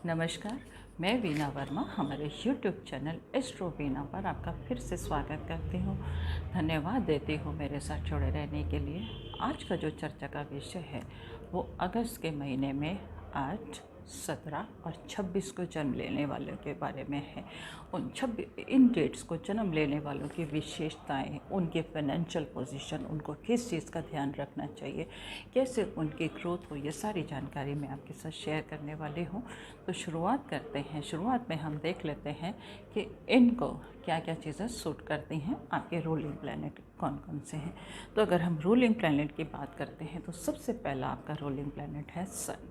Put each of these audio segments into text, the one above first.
नमस्कार, मैं वीना वर्मा हमारे YouTube चैनल एस्ट्रो वीना पर आपका फिर से स्वागत करती हूँ। धन्यवाद देती हूँ मेरे साथ जुड़े रहने के लिए। आज का जो चर्चा का विषय है वो अगस्त के महीने में आज 17 और 26 को जन्म लेने वालों के बारे में है। इन डेट्स को जन्म लेने वालों की विशेषताएं, उनके फाइनेंशियल पोजीशन, उनको किस चीज़ का ध्यान रखना चाहिए, कैसे उनकी ग्रोथ हो, ये सारी जानकारी मैं आपके साथ शेयर करने वाली हूँ। तो शुरुआत करते हैं। शुरुआत में हम देख लेते हैं कि इनको क्या क्या चीज़ें सूट करती हैं। आपके रूलिंग प्लैनेट कौन कौन से हैं। तो अगर हम रूलिंग प्लैनेट की बात करते हैं तो सबसे पहला आपका रूलिंग प्लैनेट है सन।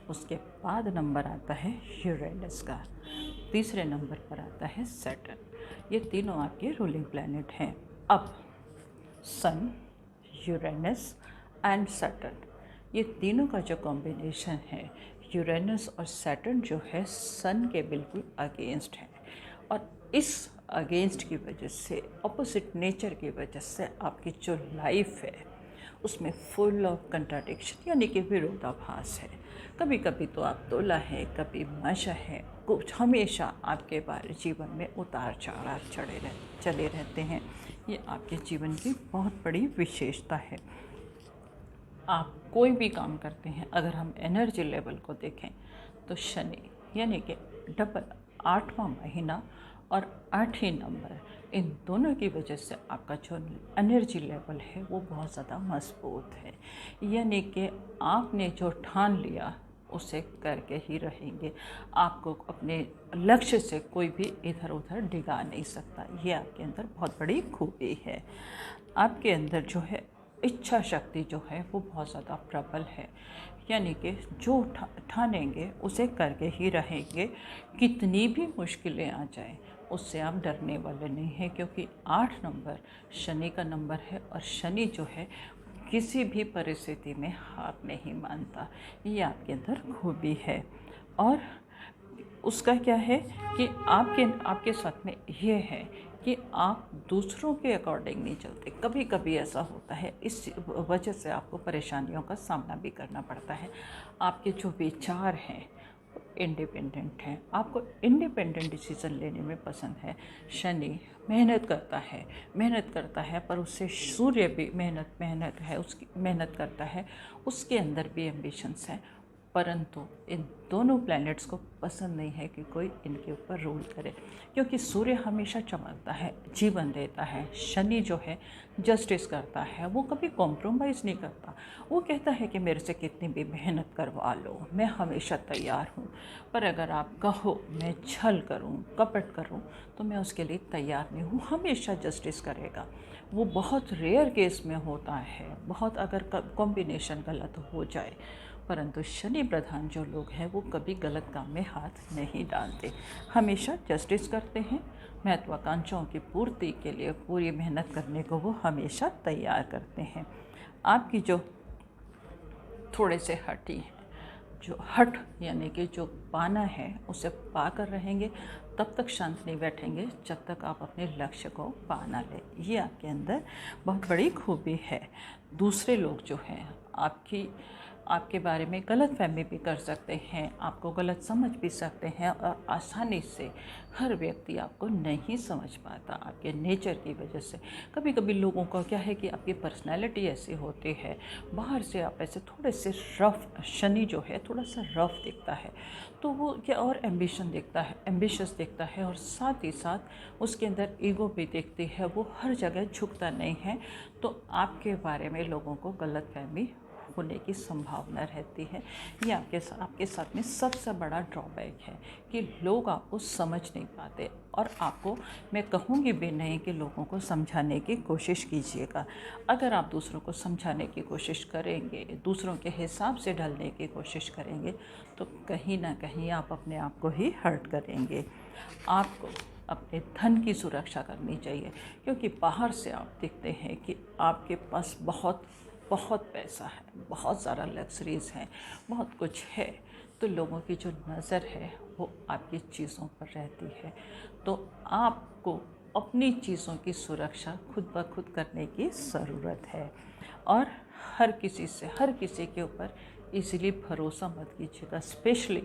उसके बाद नंबर आता है यूरेनस का। तीसरे नंबर पर आता है सैटर्न। ये तीनों आपके रूलिंग प्लैनेट हैं। अब सन, यूरेनस एंड सैटर्न, ये तीनों का जो कॉम्बिनेशन है, यूरेनस और सैटर्न जो है सन के बिल्कुल अगेंस्ट है। और इस अगेंस्ट की वजह से, ऑपोजिट नेचर की वजह से आपकी जो लाइफ है उसमें फुल ऑफ कंट्राडिक्शन यानी कि विरोधाभास है। कभी कभी तो आप तोला है, कभी माशा है, कुछ हमेशा आपके बारे जीवन में उतार चढ़ाव चले रहते हैं। ये आपके जीवन की बहुत बड़ी विशेषता है। आप कोई भी काम करते हैं, अगर हम एनर्जी लेवल को देखें तो शनि यानी कि डबल 8वां महीना और 8ही नंबर, इन दोनों की वजह से आपका जो एनर्जी लेवल है वो बहुत ज़्यादा मजबूत है। यानी कि आपने जो ठान लिया उसे करके ही रहेंगे। आपको अपने लक्ष्य से कोई भी इधर उधर डिगा नहीं सकता। ये आपके अंदर बहुत बड़ी खूबी है। आपके अंदर जो है इच्छा शक्ति जो है वो बहुत ज़्यादा प्रबल है। यानी कि जो ठानेंगे उसे करके ही रहेंगे। कितनी भी मुश्किलें आ जाएं उससे आप डरने वाले नहीं हैं, क्योंकि 8 नंबर शनि का नंबर है और शनि जो है किसी भी परिस्थिति में हार नहीं मानता। ये आपके अंदर खूबी है। और उसका क्या है कि आपके साथ में ये है कि आप दूसरों के अकॉर्डिंग नहीं चलते। कभी कभी ऐसा होता है, इस वजह से आपको परेशानियों का सामना भी करना पड़ता है। आपके जो विचार हैं इंडिपेंडेंट हैं, आपको इंडिपेंडेंट डिसीज़न लेने में पसंद है। शनि मेहनत करता है पर उससे सूर्य भी मेहनत है, उसकी मेहनत करता है, उसके अंदर भी एम्बिशंस हैं। परंतु इन दोनों प्लैनेट्स को पसंद नहीं है कि कोई इनके ऊपर रूल करे, क्योंकि सूर्य हमेशा चमकता है, जीवन देता है। शनि जो है जस्टिस करता है, वो कभी कॉम्प्रोमाइज़ नहीं करता। वो कहता है कि मेरे से कितनी भी मेहनत करवा लो, मैं हमेशा तैयार हूँ। पर अगर आप कहो मैं छल करूँ, कपट करूँ, तो मैं उसके लिए तैयार नहीं हूँ। हमेशा जस्टिस करेगा। वो बहुत रेयर केस में होता है, बहुत अगर कॉम्बिनेशन गलत हो जाए। परंतु शनि प्रधान जो लोग हैं वो कभी गलत काम में हाथ नहीं डालते, हमेशा जस्टिस करते हैं। महत्वाकांक्षाओं की पूर्ति के लिए पूरी मेहनत करने को वो हमेशा तैयार करते हैं। आपकी जो थोड़े से हटी हैं, जो हट यानी कि जो पाना है उसे पा कर रहेंगे, तब तक शांत नहीं बैठेंगे जब तक आप अपने लक्ष्य को पा ना लें। ये आपके अंदर बहुत बड़ी खूबी है। दूसरे लोग जो हैं आपके बारे में गलतफहमी भी कर सकते हैं, आपको गलत समझ भी सकते हैं, और आसानी से हर व्यक्ति आपको नहीं समझ पाता आपके नेचर की वजह से। कभी कभी लोगों का क्या है कि आपकी पर्सनैलिटी ऐसी होती है, बाहर से आप ऐसे थोड़े से रफ, शनि जो है थोड़ा सा रफ दिखता है, तो वो क्या और एम्बिशियस दिखता है, और साथ ही साथ उसके अंदर ईगो भी दिखती है। वो हर जगह झुकता नहीं है, तो आपके बारे में लोगों को गलतफहमी होने की संभावना रहती है। ये आपके साथ में सबसे बड़ा ड्रॉबैक है कि लोग आपको समझ नहीं पाते। और आपको मैं कहूँगी भी नहीं कि लोगों को समझाने की कोशिश कीजिएगा। अगर आप दूसरों को समझाने की कोशिश करेंगे, दूसरों के हिसाब से ढलने की कोशिश करेंगे, तो कहीं ना कहीं आप अपने आप को ही हर्ट करेंगे। आपको अपने धन की सुरक्षा करनी चाहिए, क्योंकि बाहर से आप देखते हैं कि आपके पास बहुत बहुत पैसा है, बहुत सारा लग्जरीज हैं, बहुत कुछ है, तो लोगों की जो नज़र है वो आपकी चीज़ों पर रहती है। तो आपको अपनी चीज़ों की सुरक्षा खुद ब खुद करने की ज़रूरत है। और हर किसी के ऊपर इजीली भरोसा मत कीजिएगा, स्पेशली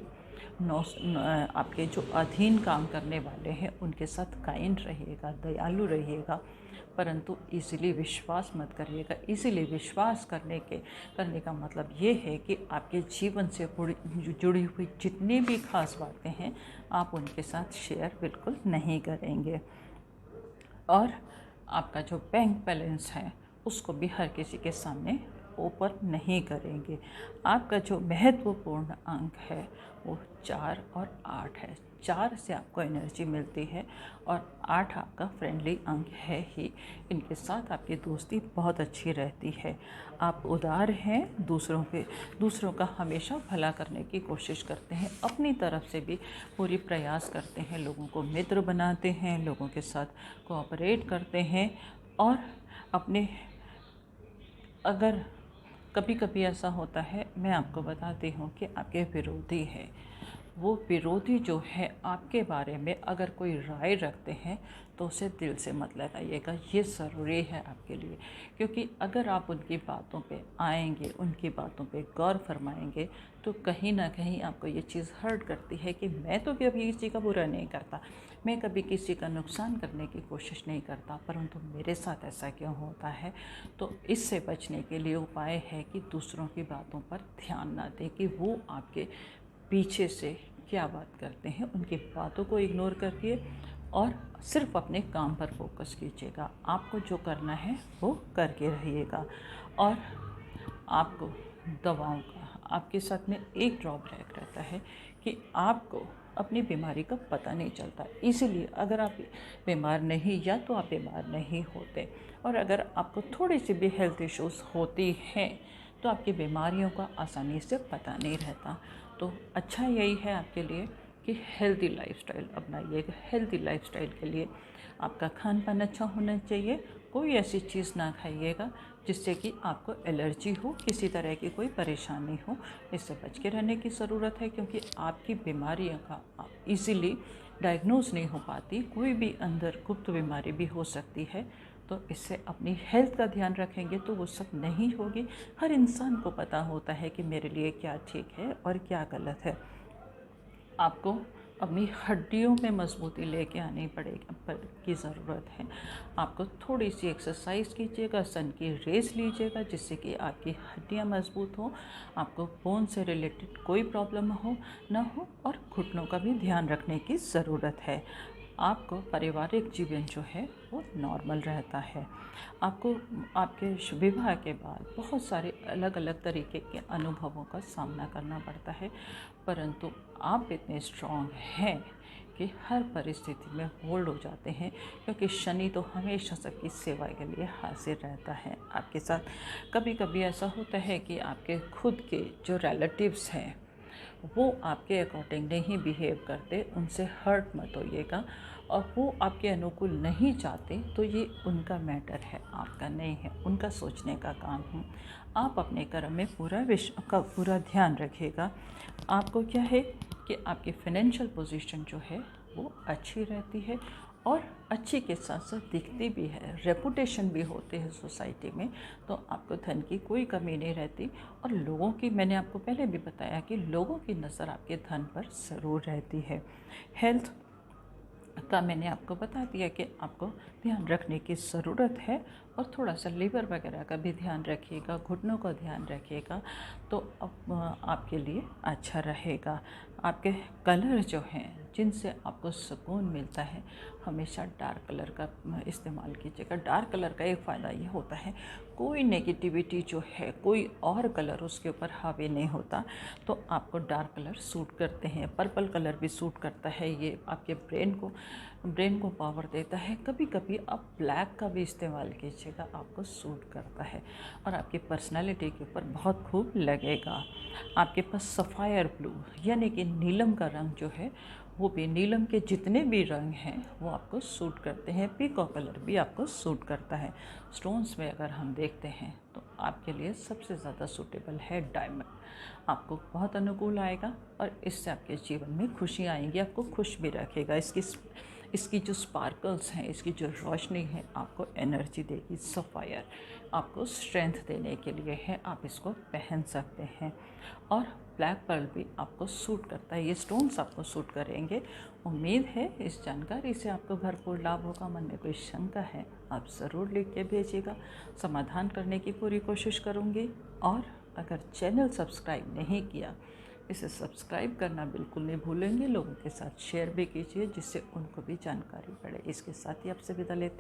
आपके जो अधीन काम करने वाले हैं उनके साथ काइंड रहिएगा, दयालु रहिएगा, परंतु इसीलिए विश्वास मत करिएगा। इसीलिए विश्वास करने का मतलब ये है कि आपके जीवन से जुड़ी हुई जितनी भी खास बातें हैं आप उनके साथ शेयर बिल्कुल नहीं करेंगे। और आपका जो बैंक बैलेंस है उसको भी हर किसी के सामने ओपन नहीं करेंगे। आपका जो महत्वपूर्ण अंक है वो 4 और 8 है। 4 से आपको एनर्जी मिलती है और 8 आपका फ्रेंडली अंक है ही। इनके साथ आपकी दोस्ती बहुत अच्छी रहती है। आप उदार हैं, दूसरों का हमेशा भला करने की कोशिश करते हैं, अपनी तरफ से भी पूरी प्रयास करते हैं, लोगों को मित्र बनाते हैं, लोगों के साथ कोऑपरेट करते हैं। और अगर कभी कभी ऐसा होता है, मैं आपको बताती हूँ कि आपके विरोधी है, वो विरोधी जो है आपके बारे में अगर कोई राय रखते हैं तो उसे दिल से मत लगाइएगा। ये ज़रूरी है आपके लिए, क्योंकि अगर आप उनकी बातों पे आएंगे, उनकी बातों पे गौर फरमाएंगे तो कहीं ना कहीं आपको ये चीज़ हर्ट करती है कि मैं तो कभी किसी का बुरा नहीं करता, मैं कभी किसी का नुकसान करने की कोशिश नहीं करता, परंतु मेरे साथ ऐसा क्यों होता है। तो इससे बचने के लिए उपाय है कि दूसरों की बातों पर ध्यान ना दें कि वो आपके पीछे से क्या बात करते हैं, उनकी बातों को इग्नोर करके और सिर्फ अपने काम पर फोकस कीजिएगा। आपको जो करना है वो करके रहिएगा। और आपको दवाओं का आपके साथ में एक ड्रॉबैक रहता है कि आपको अपनी बीमारी का पता नहीं चलता। इसीलिए अगर आप बीमार नहीं, या तो आप बीमार नहीं होते, और अगर आपको थोड़ी सी भी हेल्थ इश्यूज़ होती हैं तो आपकी बीमारियों का आसानी से पता नहीं रहता। तो अच्छा यही है आपके लिए कि हेल्दी लाइफस्टाइल अपनाइएगा। हेल्दी लाइफस्टाइल के लिए आपका खान पान अच्छा होना चाहिए। कोई ऐसी चीज़ ना खाइएगा जिससे कि आपको एलर्जी हो, किसी तरह की कोई परेशानी हो। इससे बच के रहने की ज़रूरत है, क्योंकि आपकी बीमारियों का इजीली डायग्नोज नहीं हो पाती। कोई भी अंदर गुप्त बीमारी भी हो सकती है। तो इससे अपनी हेल्थ का ध्यान रखेंगे तो वो सब नहीं होगी। हर इंसान को पता होता है कि मेरे लिए क्या ठीक है और क्या गलत है। आपको अपनी हड्डियों में मजबूती लेके आनी की ज़रूरत है। आपको थोड़ी सी एक्सरसाइज कीजिएगा, सन की रेस लीजिएगा, जिससे कि आपकी हड्डियां मजबूत हो, आपको बोन से रिलेटेड कोई प्रॉब्लम ना हो, और घुटनों का भी ध्यान रखने की ज़रूरत है। आपको पारिवारिक जीवन जो है वो नॉर्मल रहता है। आपको आपके विवाह के बाद बहुत सारे अलग अलग तरीके के अनुभवों का सामना करना पड़ता है, परंतु आप इतने स्ट्रॉन्ग हैं कि हर परिस्थिति में होल्ड हो जाते हैं, क्योंकि शनि तो हमेशा सबकी सेवा के लिए हाजिर रहता है आपके साथ। कभी कभी ऐसा होता है कि आपके खुद के जो रिलेटिव्स हैं वो आपके अकॉर्डिंग नहीं बिहेव करते, उनसे हर्ट मत होइएगा। और वो आपके अनुकूल नहीं चाहते तो ये उनका मैटर है, आपका नहीं है। उनका सोचने का काम है। आप अपने कर्म में पूरा ध्यान रखिएगा। आपको क्या है कि आपकी फाइनेंशियल पोजीशन जो है वो अच्छी रहती है, और अच्छी के साथ साथ दिखती भी है, रेपुटेशन भी होते हैं सोसाइटी में। तो आपको धन की कोई कमी नहीं रहती। और लोगों की, मैंने आपको पहले भी बताया कि लोगों की नज़र आपके धन पर ज़रूर रहती है। हेल्थ का मैंने आपको बता दिया कि आपको ध्यान रखने की ज़रूरत है, और थोड़ा सा लीवर वगैरह का भी ध्यान रखिएगा, घुटनों का ध्यान रखिएगा, तो अब आपके लिए अच्छा रहेगा। आपके कलर जो हैं जिनसे आपको सुकून मिलता है, हमेशा डार्क कलर का इस्तेमाल कीजिएगा। डार्क कलर का एक फ़ायदा ये होता है, कोई नेगेटिविटी जो है, कोई और कलर उसके ऊपर हावी नहीं होता। तो आपको डार्क कलर सूट करते हैं। पर्पल कलर भी सूट करता है, ये आपके ब्रेन को पावर देता है। कभी कभी आप ब्लैक का भी इस्तेमाल कीजिएगा, आपको सूट करता है और आपकी पर्सनालिटी के ऊपर बहुत खूब लगेगा। आपके पास सफ़ायर ब्लू यानी कि नीलम का रंग जो है, वो भी नीलम के जितने भी रंग हैं वो आपको सूट करते हैं। पीकॉक कलर भी आपको सूट करता है। स्टोन्स में अगर हम देखते हैं तो आपके लिए सबसे ज़्यादा सूटेबल है डायमंड। आपको बहुत अनुकूल आएगा और इससे आपके जीवन में खुशी आएंगी, आपको खुश भी रखेगा। इसकी जो स्पार्कल्स हैं, इसकी जो रोशनी है आपको एनर्जी देगी। सफ़ायर आपको स्ट्रेंथ देने के लिए है, आप इसको पहन सकते हैं। और ब्लैक पर्ल भी आपको सूट करता है, ये स्टोन्स आपको सूट करेंगे। उम्मीद है इस जानकारी से आपको भरपूर लाभ होगा। मन में कोई शंका है आप ज़रूर लिख के भेजिएगा, समाधान करने की पूरी कोशिश करूँगी। और अगर चैनल सब्सक्राइब नहीं किया, इसे सब्सक्राइब करना बिल्कुल नहीं भूलेंगे। लोगों के साथ शेयर भी कीजिए जिससे उनको भी जानकारी बढ़े। इसके साथ ही आपसे विदा लेती हूँ।